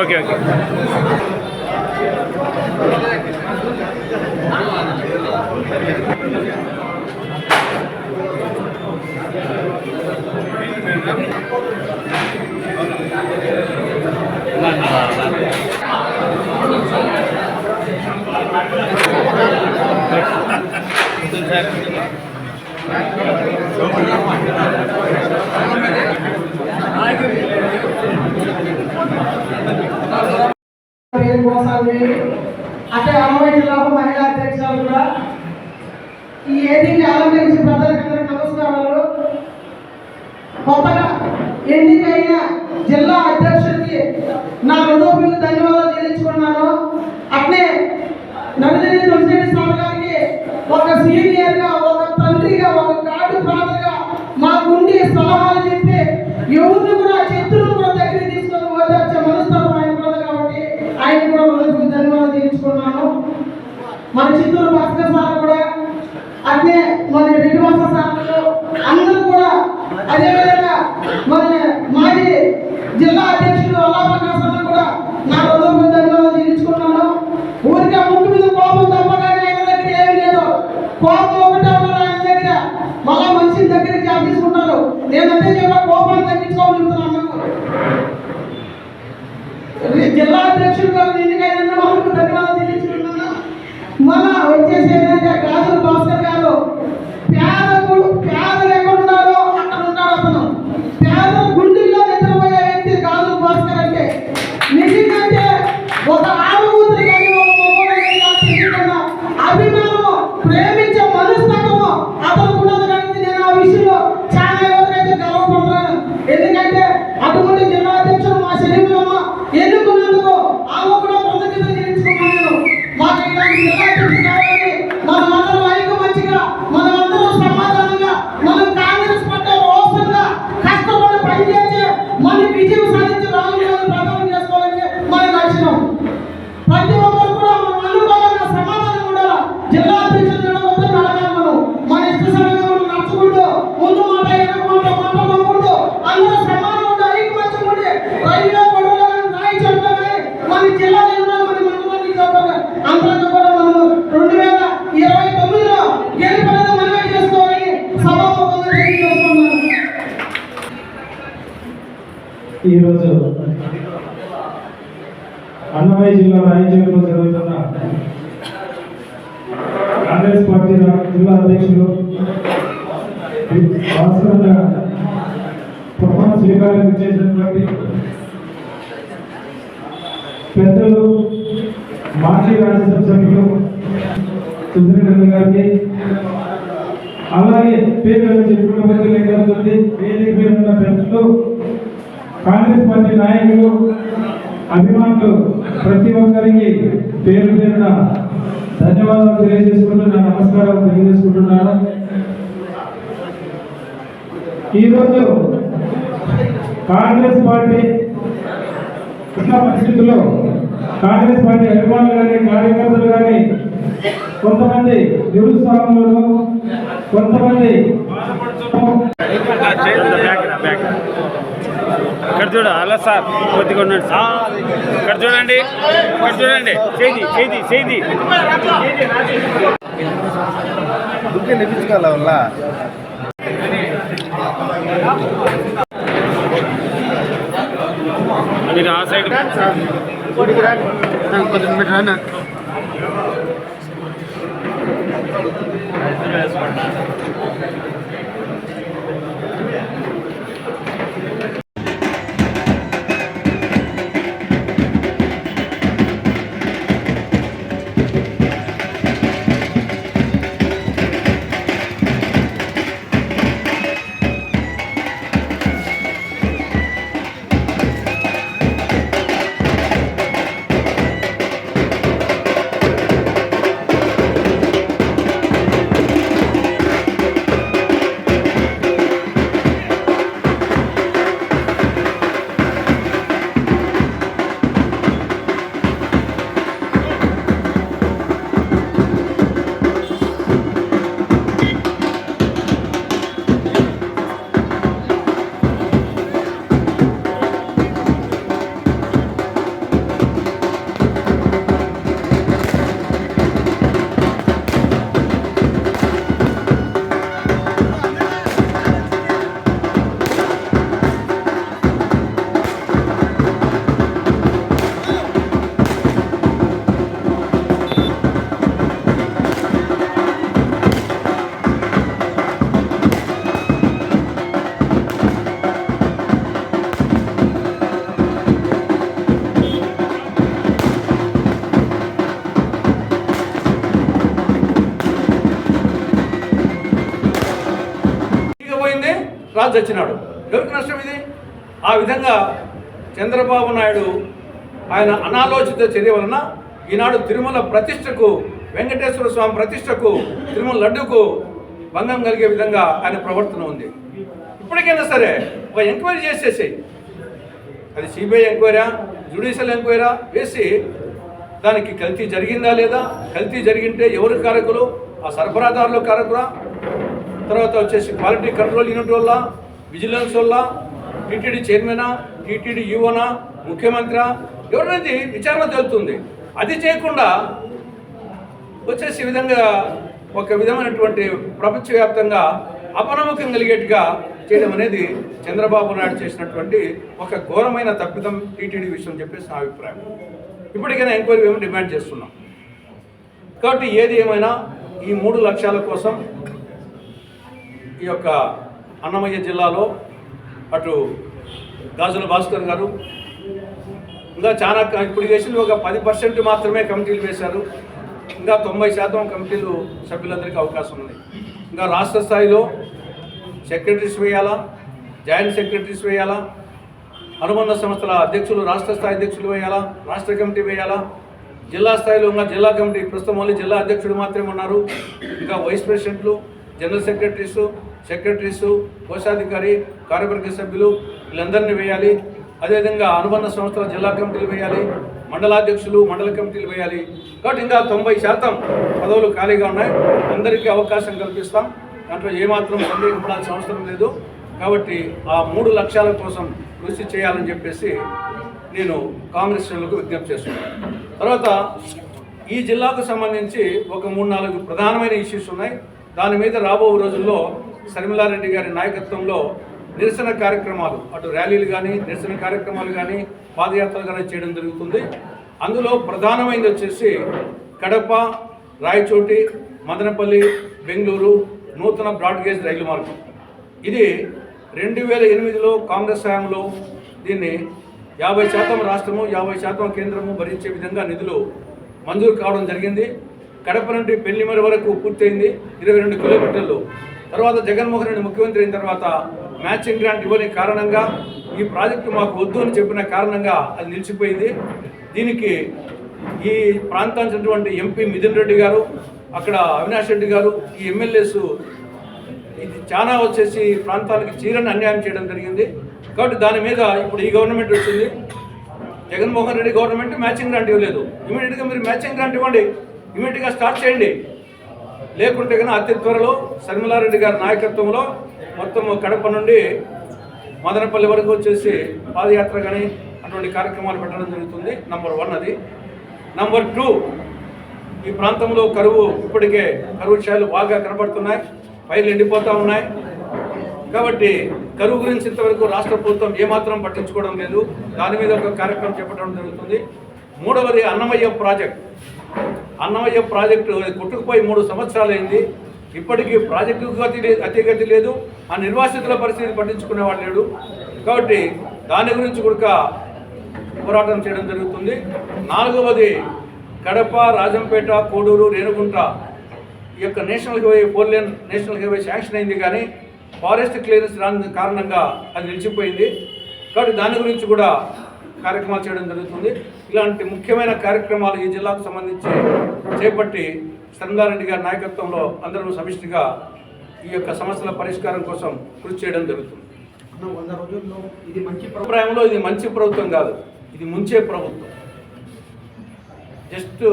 Okay okay అంటే అరవై జిల్లాకు మహిళా అధ్యక్షురాలు కూడా ఈ ఏదీని అలంకరించి ప్రజలందరికీ నమస్కారాలు. కొత్తగా ఎన్నికైన జిల్లా అధ్యక్షుడికి నా హృదయపూర్వక ధన్యవాదాలు చెల్లించుకున్నాను. అట్లే నడిని తులసిరెడ్డి సార్ గారికి ఒక సీనియర్గా, ఒక తండ్రిగా, ఒక కార్డు ఫాదర్గా మాకుండి సలహాలు చెప్పి ఎవరిని కూడా చేతులు కూడా దగ్గర తీసుకొని ఓదార్చే మనస్తత్వం ఆయన కూడా కాబట్టి ఆయన కూడా హృదయపూర్వక ధన్యవాదాలు చెల్లించుకున్నాను. మన చిత్తూరు భాస్కర్ సార్ కూడా అట్లే మన రెడ్డివాస సార్లు అందరూ కూడా అదేవిధంగా మన మాజీ జిల్లా అధ్యక్షుడు అల్లాపకాశాలను కూడా నా హృదయపూర్వక ధన్యవాదాలు చెల్లించుకున్నాను. ఊరికే ముక్కు మీద కోపం తప్పగానే ఆయన దగ్గర ఏమి లేదు. కోపం ఒకటే ఆయన దగ్గర మళ్ళా మనిషిని దగ్గరికి జాబ్ తీసుకుంటారు. నేనంటే చెప్పా కోపాన్ని తగ్గించుకోగలుగుతున్నాను. జిల్లా అధ్యక్షుడు గారు ఎన్నికైన వాళ్ళకు ధన్యవాదాలు తెలియజేస్తున్నాను. మన వచ్చేసి ఏంటంటే గాజుల భాస్కర్ గారు పేదలు ఎక్కడున్నారో అక్కడ ఉన్నాడు అతను. పేదల గుండెల్లో నిద్రపోయే వ్యక్తి గాజుల భాస్కర్ అంటే నిజంగా ఒక ఆడకూతురు కానీ ఒక మగవాడు అభిమానము, ప్రేమించే మనస్తత్వము అతను ఉన్నది. కానీ నేను ఆ విషయంలో చాలా ఎవరికైతే గర్వపడుతున్నాను. ఎందుకంటే అటువంటి జిల్లా అధ్యక్షుడు మా శరీరమ్మ ఎన్నుకున్నందుకు ఆమె కూడా కృతజ్ఞతలు చెల్లించుకున్నాను. మాకు ఇలాంటి జిల్లా అధ్యక్షుడు కావాలని, మనమందరం ఐకమత్యంగా, మనమందరం సమాధానంగా, మనం కాంగ్రెస్ పార్టీ రోషంగా కష్టపడి పనిచేసి మన విజయం సాధించి రాజకీయాలను ప్రధానం చేసుకోవాలని మన లక్ష్యం. ప్రతి ఒక్కరు కూడా మనం అనుకూలంగా సమాధానం ఉండాలి. జిల్లా అధ్యక్షుడు నడగాలి. మన ఇష్ట సమయంలో నడుచుకుంటూ ముందు మాట వెనక మాట మాట్లాడకూడదు. అందరూ సమానం ఉండి ఐకమత్యం ఉండి రైల్వే గొడవలు కానీ రాయి చెట్లు కానీ మన జిల్లాలో మన మండలానికి చెప్పాలి. అందరితో కూడా మనం 2029లో గెలుపనేది మనమే చేసుకోవాలని సభాముఖంగా తెలియజేస్తున్నాను. ఈరోజు అన్నమయ్య జిల్లా రాయచూరులో జరుగుతున్న కాంగ్రెస్ పార్టీ జిల్లా అధ్యక్షులు భాస్కర్ ప్రమాణ స్వీకారం చేసినటువంటి పెద్దలు మాజీ రాజ్యసభ సభ్యులు సుధీర్ గారికి, అలాగే పేరు చెప్పుకున్న పెద్దలు వేదిక మీద ఉన్న పెద్దలు, కాంగ్రెస్ పార్టీ నాయకులు, అభిమానులు ప్రతి ఒక్కరికి పేరు పేరున ధన్యవాదాలు తెలియజేసుకుంటూ నా నమస్కారాలు తెలియజేసుకుంటున్నాను. ఈరోజు కాంగ్రెస్ పార్టీ ఉన్న పరిస్థితుల్లో కాంగ్రెస్ పార్టీ అభిమానులు కానీ, కార్యకర్తలు కానీ కొంతమంది నిరుత్సాహంలో, కొంతమంది ఇక్కడ చూడ అలా సార్ కొద్దిగా ఉన్నాడు సార్. ఇక్కడ చూడండి, ఇక్కడ చూడండి. చేది దుఃఖం నిపించుకోవాల వల్ల మీరు ఆ సైడ్ కొద్దిగా తెచ్చినాడు. ఎవరికి నష్టం ఇది? ఆ విధంగా చంద్రబాబు నాయుడు ఆయన అనాలోచిత చర్య వలన ఈనాడు తిరుమల ప్రతిష్టకు, వెంకటేశ్వర స్వామి ప్రతిష్టకు, తిరుమల లడ్డుకు భంగం కలిగే విధంగా ఆయన ప్రవర్తన ఉంది. ఇప్పటికైనా సరే ఒక ఎంక్వైరీ చేసేసి, అది సిబిఐ ఎంక్వైరీ, జ్యుడిషియల్ ఎంక్వైరీ వేసి దానికి కల్తీ జరిగిందా లేదా, కల్తీ జరిగింటే ఎవరు కారకులు, ఆ సరఫరాదారులు కారకురా, తర్వాత వచ్చేసి క్వాలిటీ కంట్రోల్ యూనిట్ వల్ల, విజిలెన్స్ వల్ల, టీటీడీ చైర్మనా, టీటీడీ యూఓనా, ముఖ్యమంత్రి ఎవరినది విచారణ తెలుస్తుంది. అది చేయకుండా వచ్చేసి విధంగా ఒక విధమైనటువంటి ప్రపంచవ్యాప్తంగా అపనమ్మకం కలిగేట్టుగా చేయడం అనేది చంద్రబాబు నాయుడు చేసినటువంటి ఒక ఘోరమైన తప్పిదం టీటీడీ విషయం చెప్పేసి నా అభిప్రాయం. ఇప్పటికైనా ఎంక్వైరీ ఏమో డిమాండ్ చేస్తున్నాం. కాబట్టి ఏది ఏమైనా ఈ 3 లక్ష్యాల కోసం ఈ యొక్క అన్నమయ్య జిల్లాలో అటు గాజుల భాస్కర్ గారు ఇంకా చాలా ఇప్పుడు వేసింది ఒక 10% మాత్రమే కమిటీలు వేశారు. ఇంకా 90% కమిటీలు సభ్యులందరికీ అవకాశం ఉంది. ఇంకా రాష్ట్ర స్థాయిలో సెక్రటరీస్ వేయాలా, జాయింట్ సెక్రటరీస్ వేయాలా, అనుబంధ సంస్థల అధ్యక్షులు, రాష్ట్ర స్థాయి అధ్యక్షులు వేయాలా, రాష్ట్ర కమిటీ వేయాలా, జిల్లా స్థాయిలో ఇంకా జిల్లా కమిటీ, ప్రస్తుతం ఓన్లీ జిల్లా అధ్యక్షుడు మాత్రమే ఉన్నారు. ఇంకా వైస్ ప్రెసిడెంట్లు, జనరల్ సెక్రటరీసు, కోశాధికారి, కార్యవర్గ సభ్యులు వీళ్ళందరినీ వేయాలి. అదేవిధంగా అనుబంధ సంస్థల జిల్లా కమిటీలు వేయాలి, మండలాధ్యక్షులు, మండల కమిటీలు వేయాలి. కాబట్టి ఇంకా 90% పదవులు ఖాళీగా ఉన్నాయి. అందరికీ అవకాశం కల్పిస్తాం. దాంట్లో ఏమాత్రం సందేహపడాల్సిన అవసరం లేదు. కాబట్టి ఆ 3 లక్ష్యాల కోసం కృషి చేయాలని చెప్పేసి నేను కాంగ్రెస్ శ్రేణులకు విజ్ఞప్తి చేస్తున్నాను. తర్వాత ఈ జిల్లాకు సంబంధించి ఒక 3-4 ప్రధానమైన ఇష్యూస్ ఉన్నాయి. దాని మీద రాబో రోజుల్లో శర్మిలారెడ్డి గారి నాయకత్వంలో నిరసన కార్యక్రమాలు, అటు ర్యాలీలు కానీ, నిరసన కార్యక్రమాలు కానీ, పాదయాత్రలు కానీ చేయడం జరుగుతుంది. అందులో ప్రధానమైనది వచ్చేసి కడప, రాయచోటి, మదనపల్లి, బెంగళూరు నూతన బ్రాడ్గేజ్ రైలు మార్గం. ఇది 2008లో కాంగ్రెస్ హయాంలో దీన్ని 50% రాష్ట్రము, 50% కేంద్రము భరించే విధంగా నిధులు మంజూరు కావడం జరిగింది. కడప నుండి పెళ్లిమరి వరకు పూర్తయింది, 22 కిలోమీటర్లు. తర్వాత జగన్మోహన్ రెడ్డి ముఖ్యమంత్రి అయిన తర్వాత మ్యాచింగ్ గ్రాంట్ ఇవ్వని కారణంగా, ఈ ప్రాజెక్టు మాకు వద్దు అని చెప్పిన కారణంగా అది నిలిచిపోయింది. దీనికి ఈ ప్రాంతానికి చెందినటువంటి ఎంపీ మిథున్ రెడ్డి గారు, అక్కడ అవినాష్ రెడ్డి గారు, ఈ ఎమ్మెల్యేస్ ఇది చాలా వచ్చేసి ప్రాంతాలకి చీరని అన్యాయం చేయడం జరిగింది. కాబట్టి దాని మీద ఇప్పుడు ఈ గవర్నమెంట్ వచ్చింది. Jaganmohan Reddy government matching grant ఇవ్వలేదు. ఇమీడియట్గా మీరు మ్యాచింగ్ గ్రాంట్ ఇవ్వండి, ఇమీడియట్గా స్టార్ట్ చేయండి. లేకుంటే కన్నా అతి త్వరలో శర్మిలారెడ్డి గారి నాయకత్వంలో మొత్తం కడప నుండి మదనపల్లి వరకు వచ్చేసి పాదయాత్ర కానీ అటువంటి కార్యక్రమాలు పెట్టడం జరుగుతుంది. నంబర్ 1 అది. నంబర్ 2, ఈ ప్రాంతంలో కరువు, ఇప్పటికే కరువు ఛాయలు బాగా కనబడుతున్నాయి, పైర్లు ఎండిపోతూ ఉన్నాయి. కాబట్టి కరువు గురించి ఇంతవరకు రాష్ట్ర ప్రభుత్వం ఏమాత్రం పట్టించుకోవడం లేదు. దాని మీద ఒక కార్యక్రమం చేపట్టడం జరుగుతుంది. 3వది అన్నమయ్య ప్రాజెక్టు కొట్టుకుపోయి 3 సంవత్సరాలు అయింది. ఇప్పటికీ ప్రాజెక్టుకు అతిగతి లేదు. ఆ నిర్వాసితుల పరిస్థితి పట్టించుకునేవాడు లేడు. కాబట్టి దాని గురించి కూడా పోరాటం చేయడం జరుగుతుంది. 4వది కడప, రాజంపేట, కోడూరు, రేణుగుంట ఈ యొక్క national highway 4 lane national highway sanction అయింది, కానీ ఫారెస్ట్ క్లియరెన్స్ రాని కారణంగా అది నిలిచిపోయింది. కాబట్టి దాని గురించి కూడా కార్యక్రమాలు చేయడం జరుగుతుంది. ఇలాంటి ముఖ్యమైన కార్యక్రమాలు ఈ జిల్లాకు సంబంధించి చేపట్టి శర్మిలారెడ్డి గారి నాయకత్వంలో అందరూ సమిష్టిగా ఈ యొక్క సమస్యల పరిష్కారం కోసం కృషి చేయడం జరుగుతుంది. 100 రోజుల్లో ఇది మంచి అభిప్రాయంలో ఇది మంచి ప్రభుత్వం కాదు, ఇది ముంచే ప్రభుత్వం. జస్ట్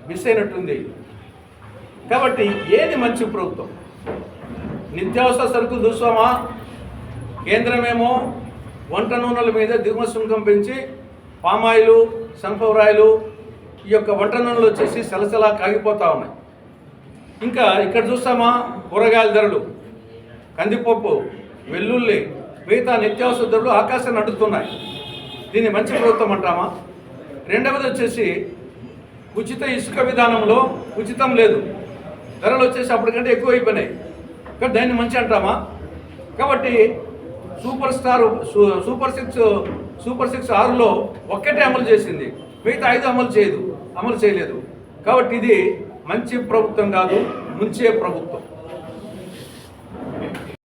మిస్ అయినట్టుంది. కాబట్టి ఏది మంచి ప్రభుత్వం? నిత్యావసర సరుకులు చూసామా? కేంద్రమేమో వంట నూనెల మీద దిగుమతి సుంకం పెంచి పామాయిలు, సన్ఫ్లవర్ ఆయిల్, ఈ యొక్క వంట నూనెలు వచ్చేసి సలసలా కాగిపోతూ ఉన్నాయి. ఇంకా ఇక్కడ చూస్తామా? కూరగాయల ధరలు, కందిపప్పు, వెల్లుల్లి, మిగతా నిత్యావసర ధరలు ఆకాశాన్ని అడుగుతున్నాయి. దీన్ని మంచి ప్రభుత్వం అంటామా? 2వది వచ్చేసి ఉచిత ఇసుక విధానంలో ఉచితం లేదు, ధరలు వచ్చేసి అప్పటికంటే ఎక్కువ అయిపోయినాయి. కానీ దాన్ని మంచి అంటామా? కాబట్టి సూపర్ 6 6లో ఒక్కటే అమలు చేసింది, మిగతా 5 అమలు చేయలేదు. కాబట్టి ఇది మంచి ప్రభుత్వం కాదు, ముంచే ప్రభుత్వం.